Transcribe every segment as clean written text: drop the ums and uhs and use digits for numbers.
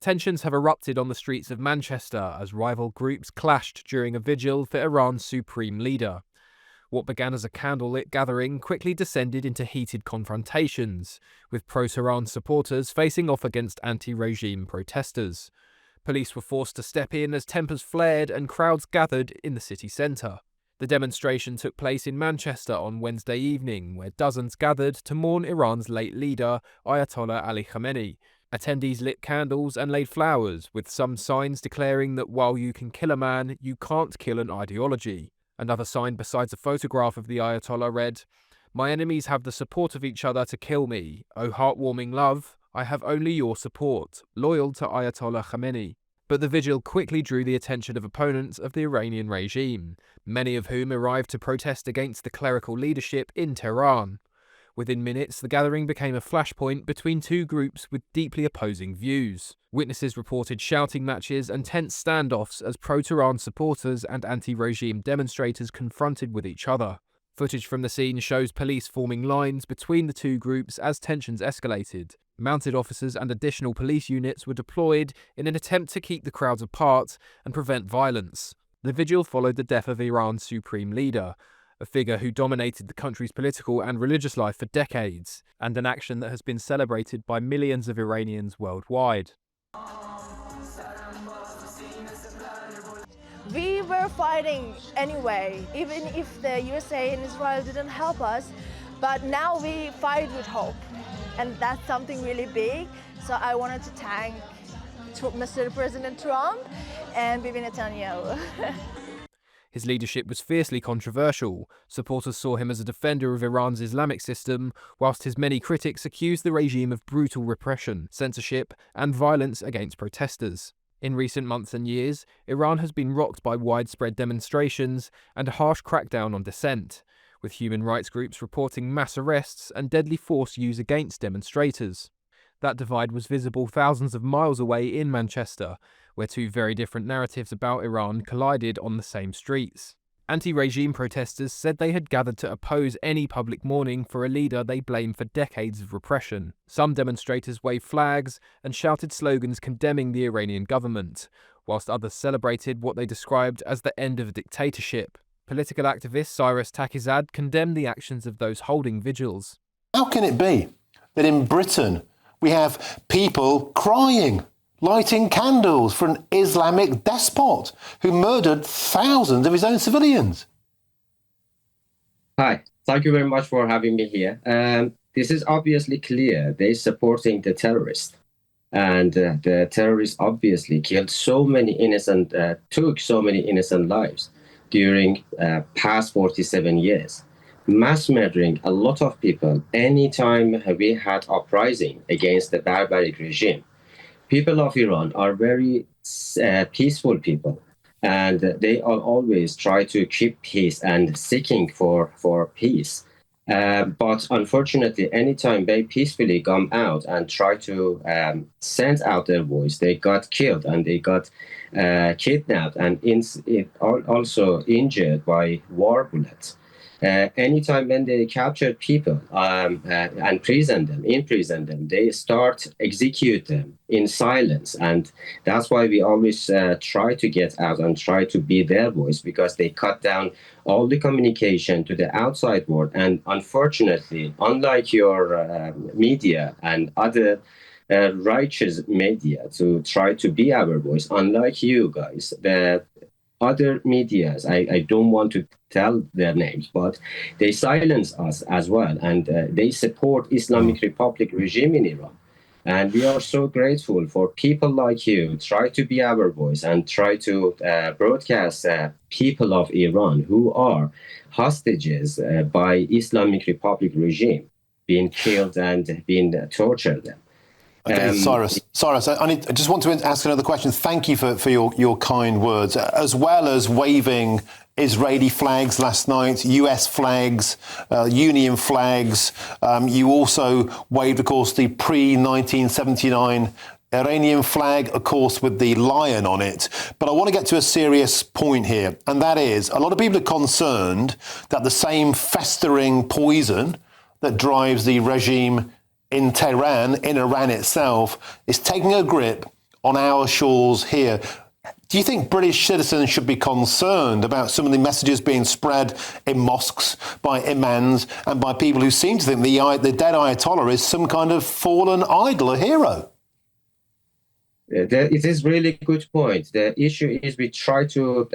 Tensions have erupted on the streets of Manchester as rival groups clashed during a vigil for Iran's supreme leader. What began as a candlelit gathering quickly descended into heated confrontations, with pro-Tehran supporters facing off against anti-regime protesters. Police were forced to step in as tempers flared and crowds gathered in the city centre. The demonstration took place in Manchester on Wednesday evening, where dozens gathered to mourn Iran's late leader, Ayatollah Ali Khamenei. Attendees lit candles and laid flowers, with some signs declaring that while you can kill a man, you can't kill an ideology. Another sign besides a photograph of the Ayatollah read, "My enemies have the support of each other to kill me. O heartwarming love, I have only your support, loyal to Ayatollah Khamenei." But the vigil quickly drew the attention of opponents of the Iranian regime, many of whom arrived to protest against the clerical leadership in Tehran. Within minutes, the gathering became a flashpoint between two groups with deeply opposing views. Witnesses reported shouting matches and tense standoffs as pro-Tehran supporters and anti-regime demonstrators confronted with each other. Footage from the scene shows police forming lines between the two groups as tensions escalated. Mounted officers and additional police units were deployed in an attempt to keep the crowds apart and prevent violence. The vigil followed the death of Iran's supreme leader, a figure who dominated the country's political and religious life for decades, and an action that has been celebrated by millions of Iranians worldwide. We were fighting anyway, even if the USA and Israel didn't help us, but now we fight with hope, and that's something really big. So I wanted to thank Mr. President Trump and Bibi Netanyahu. His leadership was fiercely controversial. Supporters saw him as a defender of Iran's Islamic system, whilst his many critics accused the regime of brutal repression, censorship, and violence against protesters. In recent months and years, Iran has been rocked by widespread demonstrations and a harsh crackdown on dissent, with human rights groups reporting mass arrests and deadly force used against demonstrators. That divide was visible thousands of miles away in Manchester, where two very different narratives about Iran collided on the same streets. Anti-regime protesters said they had gathered to oppose any public mourning for a leader they blamed for decades of repression. Some demonstrators waved flags and shouted slogans condemning the Iranian government, whilst others celebrated what they described as the end of a dictatorship. Political activist Cyrus Takizad condemned the actions of those holding vigils. How can it be that in Britain we have people crying, lighting candles for an Islamic despot who murdered thousands of his own civilians? Hi, thank you very much for having me here. This is obviously clear. They're supporting the terrorists. And the terrorists obviously killed so many innocent, took so many innocent lives during past 47 years. Mass murdering a lot of people anytime we had uprising against the barbaric regime. People of Iran are very peaceful people, and they always try to keep peace and seeking for peace. But unfortunately, anytime they peacefully come out and try to send out their voice, they got killed and they got kidnapped and also injured by war bullets. Anytime when they capture people and imprison them, they start execute them in silence. And that's why we always try to get out and try to be their voice, because they cut down all the communication to the outside world. And unfortunately, unlike your media and other righteous media to try to be our voice, unlike you guys, the other medias, I don't want to tell their names, but they silence us as well, and they support Islamic Republic regime in Iran. And we are so grateful for people like you try to be our voice and try to broadcast people of Iran who are hostages by Islamic Republic regime, being killed and being tortured them. Okay, Cyrus, I just want to ask another question. Thank you for your kind words. As well as waving Israeli flags last night, US flags, Union flags, you also waved, of course, the pre-1979 Iranian flag, of course, with the lion on it. But I want to get to a serious point here, and that is a lot of people are concerned that the same festering poison that drives the regime in Tehran, in Iran itself, is taking a grip on our shores here. Do you think British citizens should be concerned about some of the messages being spread in mosques by imams and by people who seem to think the dead Ayatollah is some kind of fallen idol, a hero? It is really good point. The issue is we try to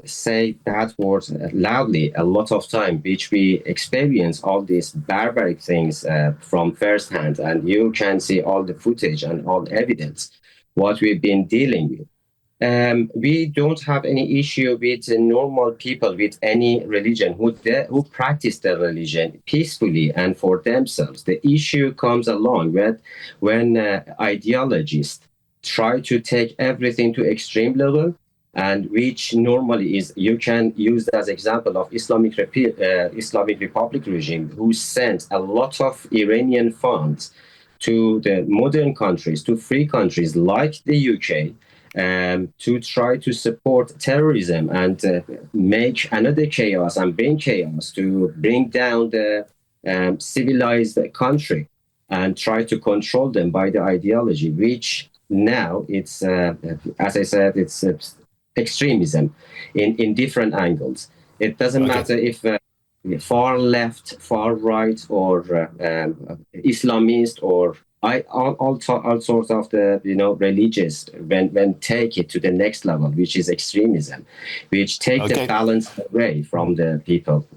say that words loudly a lot of time, which we experience all these barbaric things from first hand, and you can see all the footage and all evidence what we've been dealing with. We don't have any issue with normal people with any religion who practice their religion peacefully and for themselves. The issue comes along when ideologists try to take everything to extreme level, and which normally is, you can use as example of Islamic Republic regime, who sent a lot of Iranian funds to the modern countries, to free countries like the UK, to try to support terrorism and make another chaos and bring chaos, to bring down the civilized country and try to control them by the ideology, which now it's, as I said, it's extremism in different angles. It doesn't matter if far left, far right, or Islamist, or all sorts of the religious, when take it to the next level, which is extremism, which take the balance away from the people.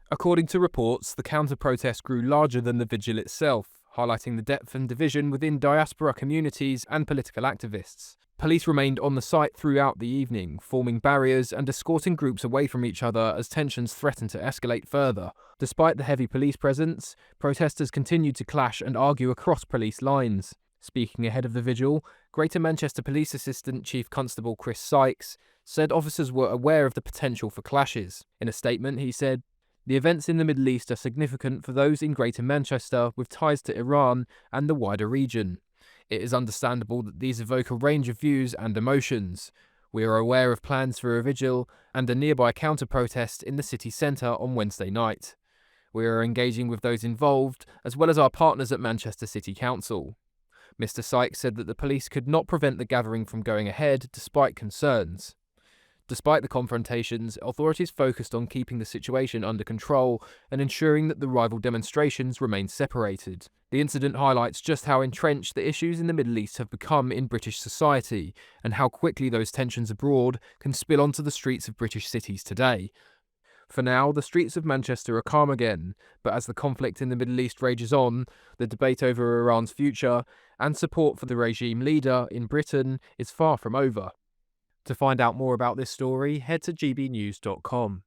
According to reports, the counter-protest grew larger than the vigil itself, highlighting the depth and division within diaspora communities and political activists. Police remained on the site throughout the evening, forming barriers and escorting groups away from each other as tensions threatened to escalate further. Despite the heavy police presence, protesters continued to clash and argue across police lines. Speaking ahead of the vigil, Greater Manchester Police Assistant Chief Constable Chris Sykes said officers were aware of the potential for clashes. In a statement, he said, "The events in the Middle East are significant for those in Greater Manchester with ties to Iran and the wider region. It is understandable that these evoke a range of views and emotions. We are aware of plans for a vigil and a nearby counter-protest in the city centre on Wednesday night. We are engaging with those involved, as well as our partners at Manchester City Council." Mr. Sykes said that the police could not prevent the gathering from going ahead despite concerns. Despite the confrontations, authorities focused on keeping the situation under control and ensuring that the rival demonstrations remain separated. The incident highlights just how entrenched the issues in the Middle East have become in British society, and how quickly those tensions abroad can spill onto the streets of British cities today. For now, the streets of Manchester are calm again, but as the conflict in the Middle East rages on, the debate over Iran's future and support for the regime leader in Britain is far from over. To find out more about this story, head to gbnews.com.